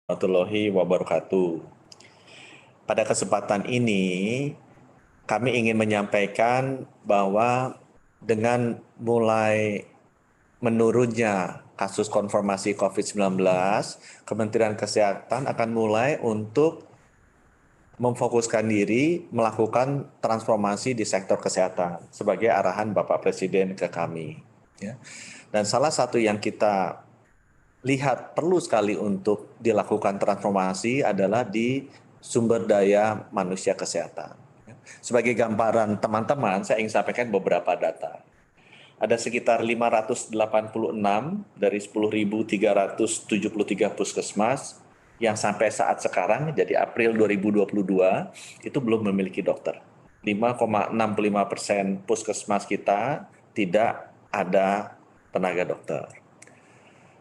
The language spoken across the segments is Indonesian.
Warahmatullahi wabarakatuh. Pada kesempatan ini, kami ingin menyampaikan bahwa dengan mulai menurunnya kasus konfirmasi COVID-19, Kementerian Kesehatan akan mulai untuk memfokuskan diri melakukan transformasi di sektor kesehatan sebagai arahan Bapak Presiden ke kami. Ya. Dan salah satu yang kita lihat perlu sekali untuk dilakukan transformasi adalah di sumber daya manusia kesehatan. Sebagai gambaran teman-teman, saya ingin sampaikan beberapa data. Ada sekitar 586 dari 10.373 puskesmas yang sampai saat sekarang, jadi April 2022, itu belum memiliki dokter. 5,65% puskesmas kita tidak ada tenaga dokter.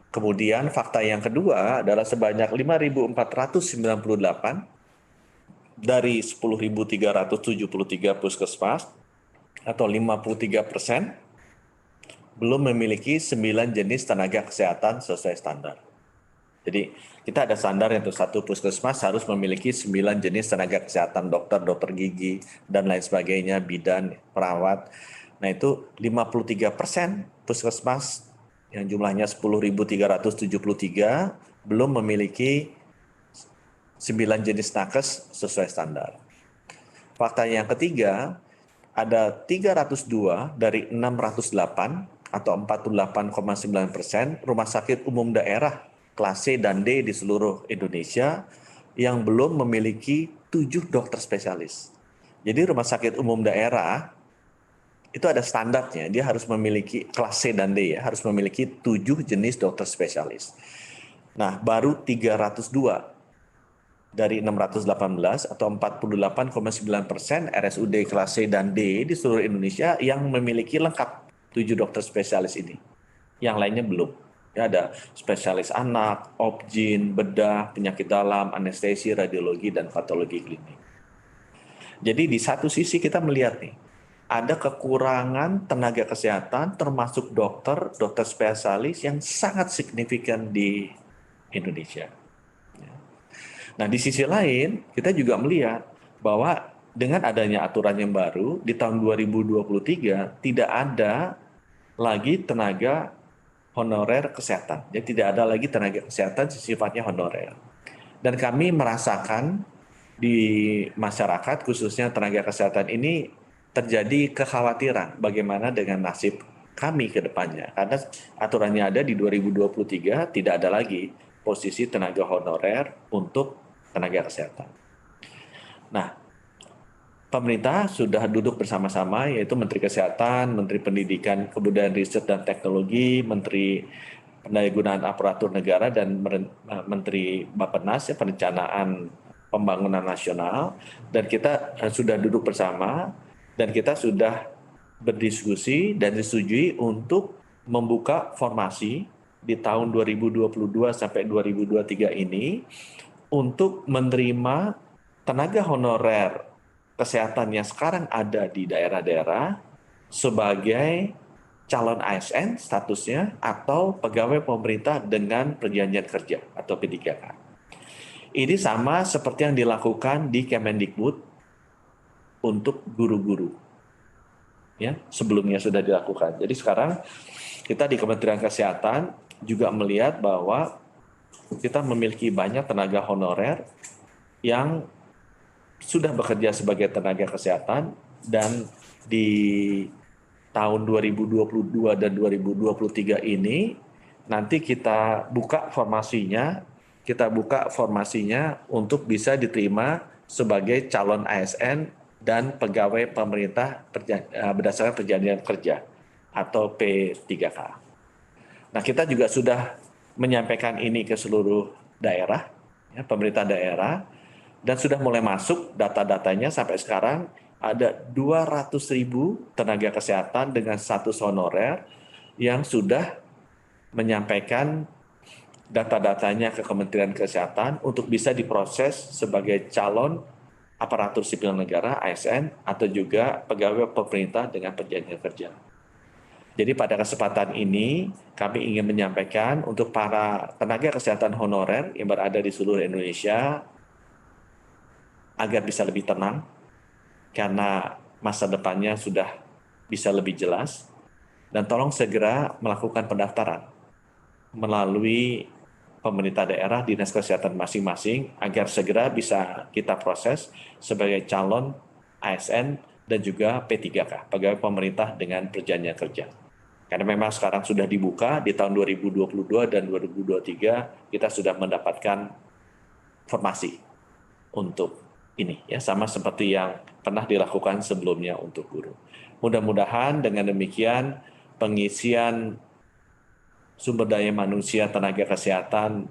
Kemudian fakta yang kedua adalah sebanyak 5.498 dari 10.373 puskesmas atau 53% belum memiliki 9 jenis tenaga kesehatan sesuai standar. Jadi kita ada standar yang untuk satu puskesmas harus memiliki 9 jenis tenaga kesehatan, dokter, dokter gigi, dan lain sebagainya, bidan, perawat. Nah itu 53% puskesmas yang jumlahnya 10.373 belum memiliki 9 jenis nakes sesuai standar. Fakta yang ketiga, ada 302 dari 608 atau 48,9% rumah sakit umum daerah kelas C dan D di seluruh Indonesia yang belum memiliki 7 dokter spesialis. Jadi rumah sakit umum daerah itu ada standarnya, dia harus memiliki kelas C dan D ya, harus memiliki 7 jenis dokter spesialis. Nah, baru 302 dari 618 atau 48,9% RSUD kelas C dan D di seluruh Indonesia yang memiliki lengkap 7 dokter spesialis ini. Yang lainnya belum. Ya, ada spesialis anak, obgyn, bedah, penyakit dalam, anestesi, radiologi, dan patologi klinik. Jadi di satu sisi kita melihat nih, ada kekurangan tenaga kesehatan termasuk dokter, dokter spesialis yang sangat signifikan di Indonesia. Nah, di sisi lain, kita juga melihat bahwa dengan adanya aturan yang baru, di tahun 2023 tidak ada lagi tenaga honorer kesehatan. Jadi tidak ada lagi tenaga kesehatan sifatnya honorer. Dan kami merasakan di masyarakat, khususnya tenaga kesehatan ini, terjadi kekhawatiran bagaimana dengan nasib kami ke depannya. Karena aturannya ada di 2023, tidak ada lagi posisi tenaga honorer untuk tenaga kesehatan. Nah, pemerintah sudah duduk bersama-sama, yaitu Menteri Kesehatan, Menteri Pendidikan, Kebudayaan, Riset, dan Teknologi, Menteri Pendayagunaan Aparatur Negara, dan Menteri Bappenas, ya, Perencanaan Pembangunan Nasional, dan kita sudah duduk bersama, dan kita sudah berdiskusi dan disetujui untuk membuka formasi di tahun 2022 sampai 2023 ini untuk menerima tenaga honorer kesehatan yang sekarang ada di daerah-daerah sebagai calon ASN statusnya atau pegawai pemerintah dengan perjanjian kerja atau P3K. Ini sama seperti yang dilakukan di Kemendikbud untuk guru-guru. Ya, sebelumnya sudah dilakukan. Jadi sekarang kita di Kementerian Kesehatan juga melihat bahwa kita memiliki banyak tenaga honorer yang sudah bekerja sebagai tenaga kesehatan dan di tahun 2022 dan 2023 ini nanti kita buka formasinya untuk bisa diterima sebagai calon ASN dan pegawai pemerintah berdasarkan perjanjian kerja atau P3K. Nah, kita juga sudah menyampaikan ini ke seluruh daerah, ya, pemerintah daerah, dan sudah mulai masuk data-datanya sampai sekarang ada 200.000 tenaga kesehatan dengan status honorer yang sudah menyampaikan data-datanya ke Kementerian Kesehatan untuk bisa diproses sebagai calon aparatur sipil negara (ASN) atau juga pegawai pemerintah dengan perjanjian kerja. Jadi pada kesempatan ini kami ingin menyampaikan untuk para tenaga kesehatan honorer yang berada di seluruh Indonesia agar bisa lebih tenang karena masa depannya sudah bisa lebih jelas, dan tolong segera melakukan pendaftaran melalui pemerintah daerah, dinas kesehatan masing-masing agar segera bisa kita proses sebagai calon ASN dan juga P3K, pegawai pemerintah dengan perjanjian kerja. Karena memang sekarang sudah dibuka di tahun 2022 dan 2023 kita sudah mendapatkan formasi untuk ini ya, sama seperti yang pernah dilakukan sebelumnya untuk guru. Mudah-mudahan dengan demikian pengisian sumber daya manusia tenaga kesehatan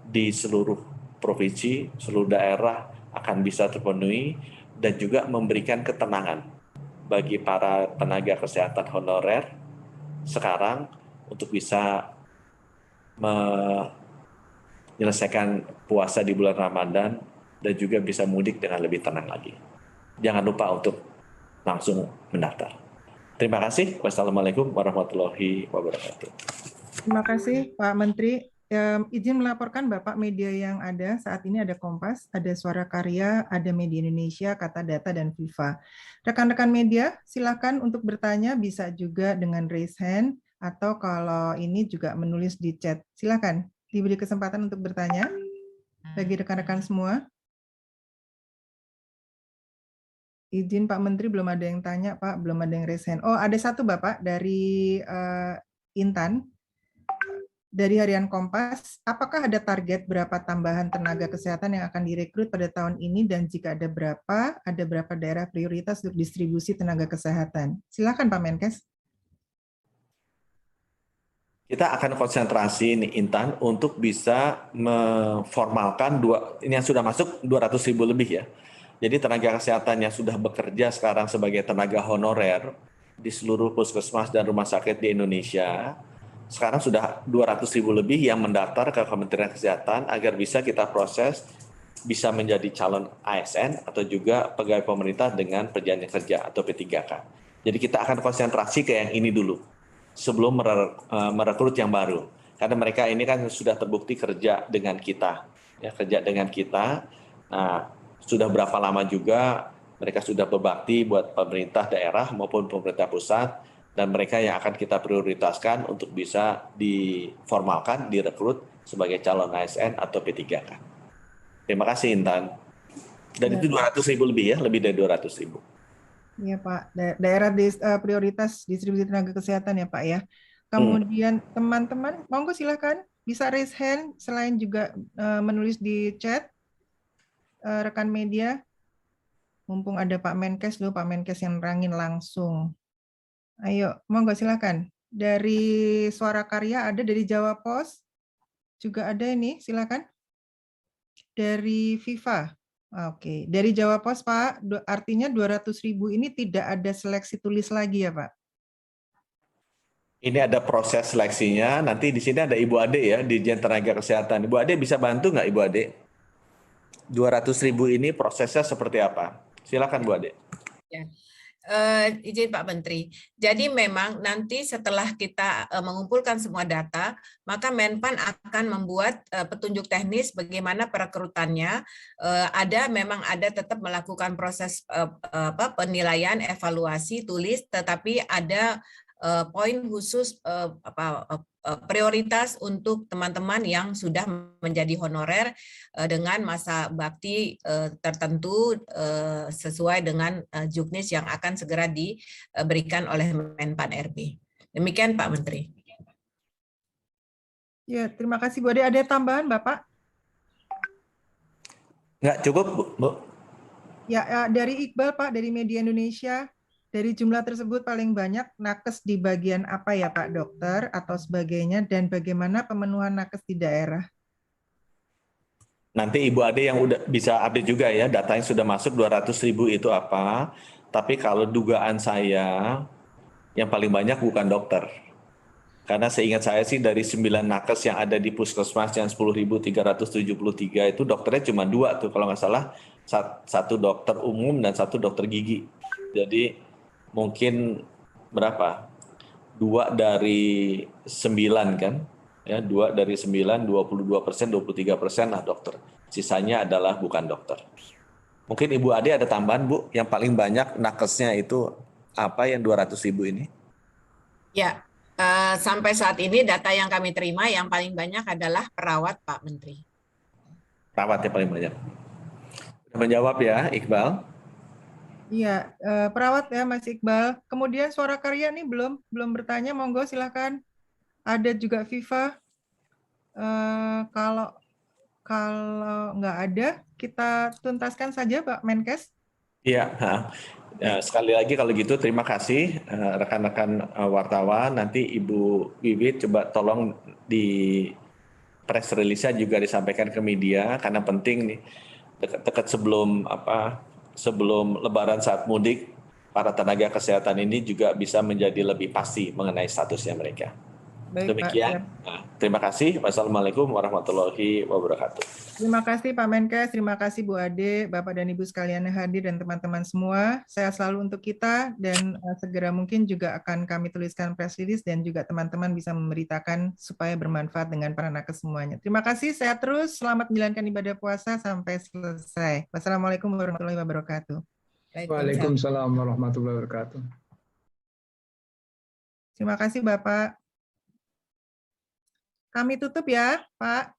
di seluruh provinsi, seluruh daerah akan bisa terpenuhi dan juga memberikan ketenangan bagi para tenaga kesehatan honorer sekarang untuk bisa menyelesaikan puasa di bulan Ramadan dan juga bisa mudik dengan lebih tenang lagi. Jangan lupa untuk langsung mendaftar. Terima kasih. Wassalamualaikum warahmatullahi wabarakatuh. Terima kasih Pak Menteri. Izin melaporkan Bapak media yang ada saat ini ada Kompas, ada Suara Karya, ada Media Indonesia, Kata Data, dan Viva. Rekan-rekan media silakan untuk bertanya, bisa juga dengan raise hand atau kalau ini juga menulis di chat. Silakan diberi kesempatan untuk bertanya bagi rekan-rekan semua. Izin Pak Menteri, belum ada yang tanya Pak, belum ada yang raise hand. Oh, ada satu Bapak dari Intan. Dari Harian Kompas, apakah ada target berapa tambahan tenaga kesehatan yang akan direkrut pada tahun ini, dan jika ada berapa daerah prioritas untuk distribusi tenaga kesehatan? Silakan Pak Menkes. Kita akan konsentrasi nih Intan untuk bisa memformalkan ini yang sudah masuk 200.000 lebih ya. Jadi tenaga kesehatan yang sudah bekerja sekarang sebagai tenaga honorer di seluruh puskesmas dan rumah sakit di Indonesia, sekarang sudah 200.000 lebih yang mendaftar ke Kementerian Kesehatan agar bisa kita proses, bisa menjadi calon ASN atau juga pegawai pemerintah dengan perjanjian kerja atau P3K. Jadi kita akan konsentrasi ke yang ini dulu sebelum merekrut yang baru. Karena mereka ini kan sudah terbukti kerja dengan kita. Ya, kerja dengan kita. Nah, sudah berapa lama juga mereka sudah berbakti buat pemerintah daerah maupun pemerintah pusat, dan mereka yang akan kita prioritaskan untuk bisa diformalkan, direkrut sebagai calon ASN atau P3K. Terima kasih Intan. Dan itu 200.000 lebih ya, lebih dari 200.000. Iya Pak, daerah prioritas distribusi tenaga kesehatan ya Pak ya. Kemudian teman-teman, monggo silakan bisa raise hand selain juga menulis di chat rekan media. Mumpung ada Pak Menkes dulu, Pak Menkes yang nerangin langsung. Ayo, monggo silakan. Dari Suara Karya ada, dari Jawa Pos juga ada ini, silakan. Dari Viva. Oke, dari Jawa Pos Pak, artinya 200.000 ini tidak ada seleksi tulis lagi ya Pak? Ini ada proses seleksinya, nanti di sini ada Ibu Ade ya, Dirjen Tenaga Kesehatan. Ibu Ade bisa bantu nggak Ibu Ade? 200.000 ini prosesnya seperti apa? Silakan Bu Ade. Ya. Izin Pak Menteri. Jadi memang nanti setelah kita mengumpulkan semua data, maka Menpan akan membuat petunjuk teknis bagaimana perekrutannya. Memang ada tetap melakukan proses penilaian, evaluasi tulis, tetapi ada poin khusus prioritas untuk teman-teman yang sudah menjadi honorer dengan masa bakti tertentu sesuai dengan juknis yang akan segera diberikan oleh Menpan RB. Demikian Pak Menteri. Ya, terima kasih Bu Ade. Ada tambahan Bapak? Nggak cukup Bu? Ya, dari Iqbal Pak, dari Media Indonesia. Dari jumlah tersebut paling banyak nakes di bagian apa ya Pak, dokter atau sebagainya, dan bagaimana pemenuhan nakes di daerah? Nanti Ibu Ade yang udah bisa update juga ya, datanya sudah masuk 200.000 itu apa. Tapi kalau dugaan saya yang paling banyak bukan dokter. Karena seingat saya sih dari 9 nakes yang ada di puskesmas yang 10.373 itu dokternya cuma 2 tuh kalau nggak salah, satu dokter umum dan satu dokter gigi. Jadi mungkin berapa? 2 dari 9 kan, ya 2 dari 9, 22%, 23% lah dokter. Sisanya adalah bukan dokter. Mungkin Ibu Ade ada tambahan Bu, yang paling banyak nakesnya itu apa yang 200.000 ini? Ya, sampai saat ini data yang kami terima yang paling banyak adalah perawat Pak Menteri. Perawatnya paling banyak. Sudah menjawab ya Iqbal? Iya, perawat ya Mas Iqbal. Kemudian Suara Karya nih belum bertanya, monggo silakan. Ada juga Viva. Kalau nggak ada, kita tuntaskan saja Pak Menkes. Iya. Ya, sekali lagi kalau gitu terima kasih rekan-rekan wartawan. Nanti Ibu Wiwit coba tolong di press release-nya juga disampaikan ke media karena penting nih dekat-dekat sebelum Lebaran saat mudik para tenaga kesehatan ini juga bisa menjadi lebih pasti mengenai statusnya mereka. Baik Pak. Demikian. Terima kasih. Wassalamualaikum warahmatullahi wabarakatuh. Terima kasih Pak Menkes, terima kasih Bu Ade, Bapak dan Ibu sekalian yang hadir dan teman-teman semua. Sehat selalu untuk kita dan segera mungkin juga akan kami tuliskan press release dan juga teman-teman bisa memberitakan supaya bermanfaat dengan para nakes semuanya. Terima kasih, sehat terus, selamat menjalankan ibadah puasa sampai selesai. Wassalamualaikum warahmatullahi wabarakatuh. Waalaikumsalam warahmatullahi wabarakatuh. Terima kasih Bapak. Kami tutup ya Pak.